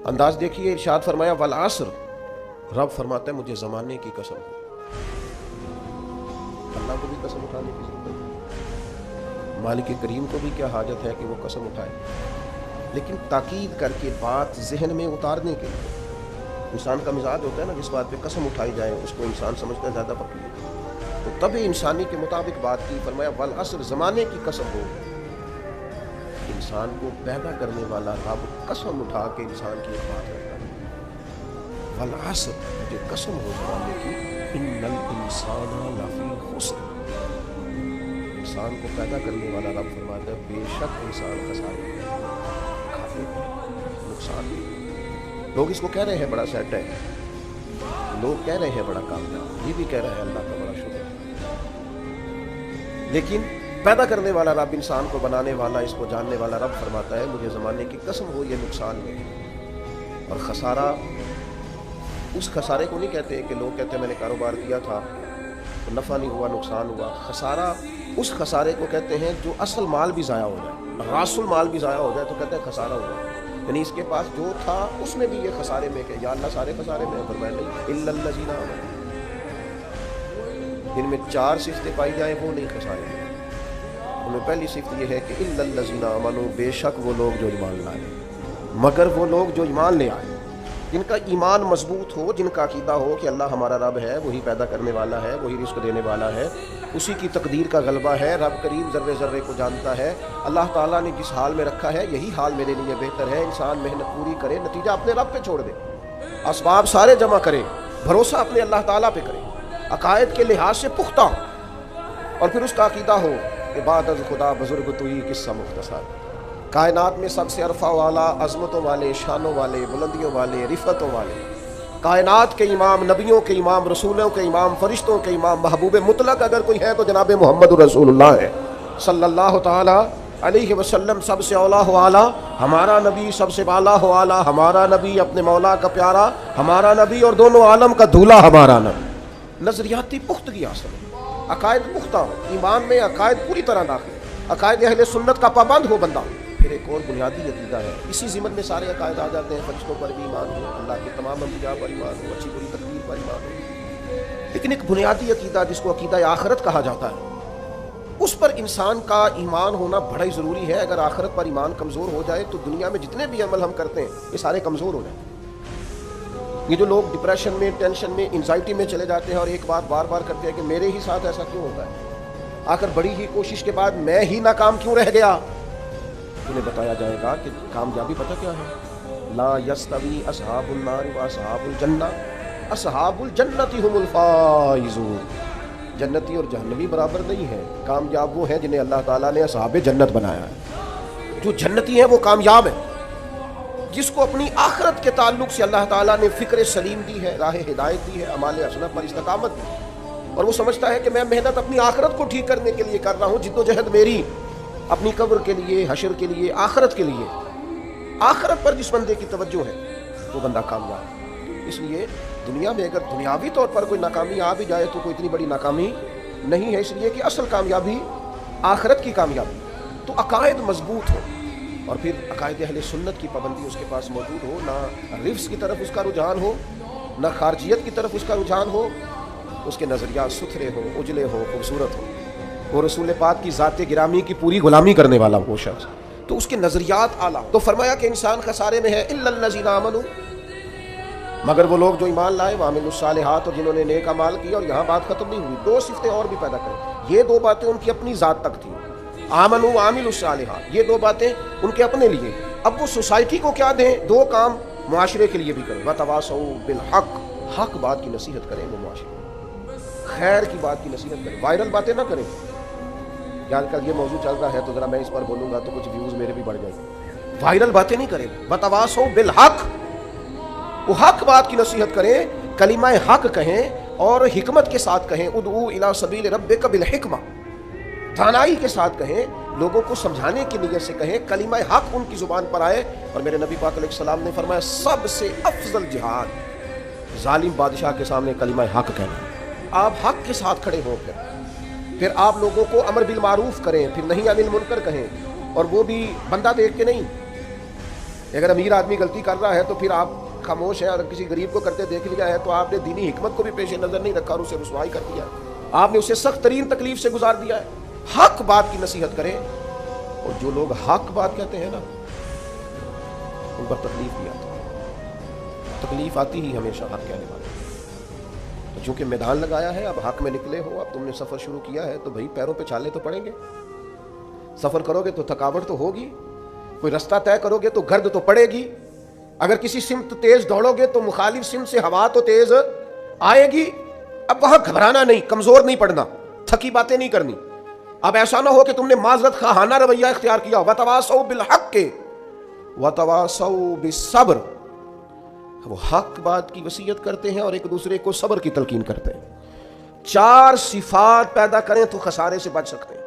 انداز دیکھیے، ارشاد فرمایا والعصر، رب فرماتا ہے مجھے زمانے کی قسم ہے۔ اللہ کو بھی قسم اٹھانے کی ضرورت ہے، مالک کریم کو بھی کیا حاجت ہے کہ وہ قسم اٹھائے، لیکن تاکید کر کے بات ذہن میں اتارنے کے لیے۔ انسان کا مزاج ہوتا ہے نا، جس بات پہ قسم اٹھائی جائے اس کو انسان سمجھتا ہے زیادہ پکی ہے، تو تبھی انسانی کے مطابق بات کی۔ فرمایا والعصر، زمانے کی قسم ہو۔ انسان کو پیدا کرنے والا رب قسم اٹھا کے انسان کی ایک بات کرتا ہے، والعصر، مجھے قسم ہو زمانے کی، ان الانسان لفی خسر۔ انسان کو پیدا کرنے والا رب فرماتا ہے بے شک انسان خسارے میں، گھاٹے میں، نقصان میں۔ لوگ اس کو کہہ رہے ہیں بڑا سیٹ ہے، لوگ کہہ رہے ہیں بڑا کامیاب، یہ بھی کہہ رہا ہے اللہ کا بڑا شکر، لیکن پیدا کرنے والا رب، انسان کو بنانے والا، اس کو جاننے والا رب فرماتا ہے مجھے زمانے کی قسم ہو یہ نقصان میں۔ اور خسارہ اس خسارے کو نہیں کہتے کہ لوگ کہتے ہیں میں نے کاروبار کیا تھا تو نفع نہیں ہوا، نقصان ہوا۔ خسارہ اس خسارے کو کہتے ہیں جو اصل مال بھی ضائع ہو جائے، راس المال بھی ضائع ہو جائے تو کہتے ہیں خسارہ ہوا، یعنی اس کے پاس جو تھا اس میں بھی یہ خسارے میں کہ یا اللہ سارے خسارے میں۔ فرمایا نہیں، الا الذین آمنوا، جن میں 4 صفتیں پائی جائیں وہ نہیں خسارے میں۔ ان میں پہلی صفت یہ ہے کہ الا الذین آمنوا، بے شک وہ لوگ جو ایمان لائے، مگر وہ لوگ جو ایمان لے آئے، جن کا ایمان مضبوط ہو، جن کا عقیدہ ہو کہ اللہ ہمارا رب ہے، وہی پیدا کرنے والا ہے، وہی رزق دینے والا ہے، اسی کی تقدیر کا غلبہ ہے، رب کریم ذرے ذرے کو جانتا ہے، اللہ تعالیٰ نے جس حال میں رکھا ہے یہی حال میرے لیے بہتر ہے۔ انسان محنت پوری کرے، نتیجہ اپنے رب پہ چھوڑ دے، اسباب سارے جمع کرے، بھروسہ اپنے اللہ تعالیٰ پہ کرے، عقائد کے لحاظ سے پختہ ہو، اور پھر اس کا عقیدہ ہو کہ بعد از خدا بزرگ تو ہی قصہ مختصر۔ کائنات میں سب سے عرفہ والا، عظمتوں والے، شانوں والے، بلندیوں والے، رفعتوں والے، کائنات کے امام، نبیوں کے امام، رسولوں کے امام، فرشتوں کے امام، محبوب مطلق اگر کوئی ہے تو جناب محمد رسول اللہ ہے صلی اللہ تعالی علیہ وسلم۔ سب سے اولا و اعلیٰ ہمارا نبی، سب سے بالا و اعلیٰ ہمارا نبی، اپنے مولا کا پیارا ہمارا نبی، اور دونوں عالم کا دھولا ہمارا نبی۔ نظریاتی پختگی حاصل ہو، عقائد پختہ ہو، ایمان میں عقائد پوری طرح داخل، عقائد اہل سنت کا پابند ہو بندہ۔ پھر ایک اور بنیادی عقیدہ ہے، اسی ضمن میں سارے عقائد آ جاتے ہیں، فرشتوں پر بھی ایمان ہو، اللہ کے تمام انبیاء پر ایمان ہو، اچھی بری تقدیر پر ایمان ہو، لیکن ایک بنیادی عقیدہ جس کو عقیدہ آخرت کہا جاتا ہے، اس پر انسان کا ایمان ہونا بڑا ہی ضروری ہے۔ اگر آخرت پر ایمان کمزور ہو جائے تو دنیا میں جتنے بھی عمل ہم کرتے ہیں یہ سارے کمزور ہو جائیں۔ یہ جو لوگ ڈپریشن میں، ٹینشن میں، انزائٹی میں چلے جاتے ہیں اور ایک بات بار بار کرتے ہیں کہ میرے ہی ساتھ ایسا کیوں ہوتا ہے، آخر بڑی ہی کوشش کے بعد میں ہی ناکام کیوں رہ گیا، انہیں بتایا جائے گا کہ کامیابی پتہ کیا ہے، لا یستوی اصحاب النار و اصحاب الجنہ، اصحاب الجنۃ هم الفائزون۔ جنتی اور جہنمی برابر نہیں ہے، کامیاب وہ ہیں جنہیں اللہ تعالیٰ نے اصحاب جنت بنایا ہے۔ جو جنتی ہیں وہ کامیاب ہیں، جس کو اپنی آخرت کے تعلق سے اللہ تعالیٰ نے فکر سلیم دی ہے، راہ ہدایت دی ہے، اعمال حسنہ پر استقامت دی، اور وہ سمجھتا ہے کہ میں محنت اپنی آخرت کو ٹھیک کرنے کے لیے کر رہا ہوں، جد و جہد میری اپنی قبر کے لیے، حشر کے لیے، آخرت کے لیے۔ آخرت پر جس بندے کی توجہ ہے وہ بندہ کامیاب ہے۔ اس لیے دنیا میں اگر دنیاوی طور پر کوئی ناکامی آ بھی جائے تو کوئی اتنی بڑی ناکامی نہیں ہے، اس لیے کہ اصل کامیابی آخرت کی کامیابی۔ تو عقائد مضبوط ہو، اور پھر عقائد اہل سنت کی پابندی اس کے پاس موجود ہو، نہ رفس کی طرف اس کا رجحان ہو، نہ خارجیت کی طرف اس کا رجحان ہو، اس کے نظریات ستھرے ہو، اجلے ہو، خوبصورت ہو، وہ رسول پاک کی ذات گرامی کی پوری غلامی کرنے والا وہ شخص، تو اس کے نظریات اعلیٰ۔ تو فرمایا کہ انسان خسارے میں ہے، الا الذین آمنوا، مگر وہ لوگ جو ایمان لائے، وعملوا الصالحات، اور جنہوں نے نیک اعمال کیا۔ اور یہاں بات ختم نہیں ہوئی، 2 صفتیں اور بھی پیدا کریں۔ یہ 2 باتیں ان کی اپنی ذات تک تھیں، آمنوا وعملوا الصالحات، یہ 2 باتیں ان کے اپنے لیے۔ اب وہ سوسائٹی کو کیا دیں؟ 2 کام معاشرے کے لیے بھی کریں، وتواصوا بالحق، حق بات کی نصیحت کریں، وہ معاشرے خیر کی بات کی نصیحت کریں، وائرل باتیں نہ کریں۔ آج کل یہ موضوع چل رہا ہے تو ذرا میں اس پر بولوں گا تو کچھ ویوز میرے بھی بڑھ جائیں گے۔ وائرل باتیں نہیں کریں، وتواصوا بالحق، وہ حق بات کی نصیحت کریں، کلمہ حق کہیں اور حکمت کے ساتھ کہیں، ادعو الی سبیل ربک بالحکمہ، دانائی کے ساتھ کہیں، لوگوں کو سمجھانے کی نیت سے کہیں، کلمہ حق ان کی زبان پر آئے۔ اور میرے نبی پاک علیہ السلام نے فرمایا سب سے افضل جہاد ظالم بادشاہ کے سامنے کلمہ حق کہنا۔ آپ حق کے ساتھ کھڑے ہوں، پھر آپ لوگوں کو امر بالمعروف کریں، پھر نہیں عن المنکر کہیں، اور وہ بھی بندہ دیکھ کے نہیں، اگر امیر آدمی غلطی کر رہا ہے تو پھر آپ خاموش ہیں، اگر کسی غریب کو کرتے دیکھ لیا ہے تو آپ نے دینی حکمت کو بھی پیش نظر نہیں رکھا اور اسے رسوائی کر دیا ہے، آپ نے اسے سخت ترین تکلیف سے گزار دیا ہے۔ حق بات کی نصیحت کریں، اور جو لوگ حق بات کہتے ہیں نا ان پر تکلیف بھی آتی ہے، تکلیف آتی ہی ہمیشہ حق کہنے والے۔ تو چونکہ میدان لگایا ہے، اب حق میں نکلے ہو، اب تم نے سفر شروع کیا ہے تو بھائی پیروں پہ چھالے تو پڑیں گے، سفر کرو گے تو تھکاوٹ تو ہوگی، کوئی رستہ طے کرو گے تو گرد تو پڑے گی، اگر کسی سمت تیز دوڑو گے تو مخالف سمت سے ہوا تو تیز آئے گی۔ اب وہاں گھبرانا نہیں، کمزور نہیں پڑنا، تھکی باتیں نہیں کرنی۔ اب ایسا نہ ہو کہ تم نے معذرت خواہانہ رویہ اختیار کیا، وَتَوَاصَوْا بِالْحَقِّ وَتَوَاصَوْا بِالصَّبْرِ، وہ حق بات کی وصیت کرتے ہیں اور ایک دوسرے کو صبر کی تلقین کرتے ہیں۔ 4 صفات پیدا کریں تو خسارے سے بچ سکتے ہیں۔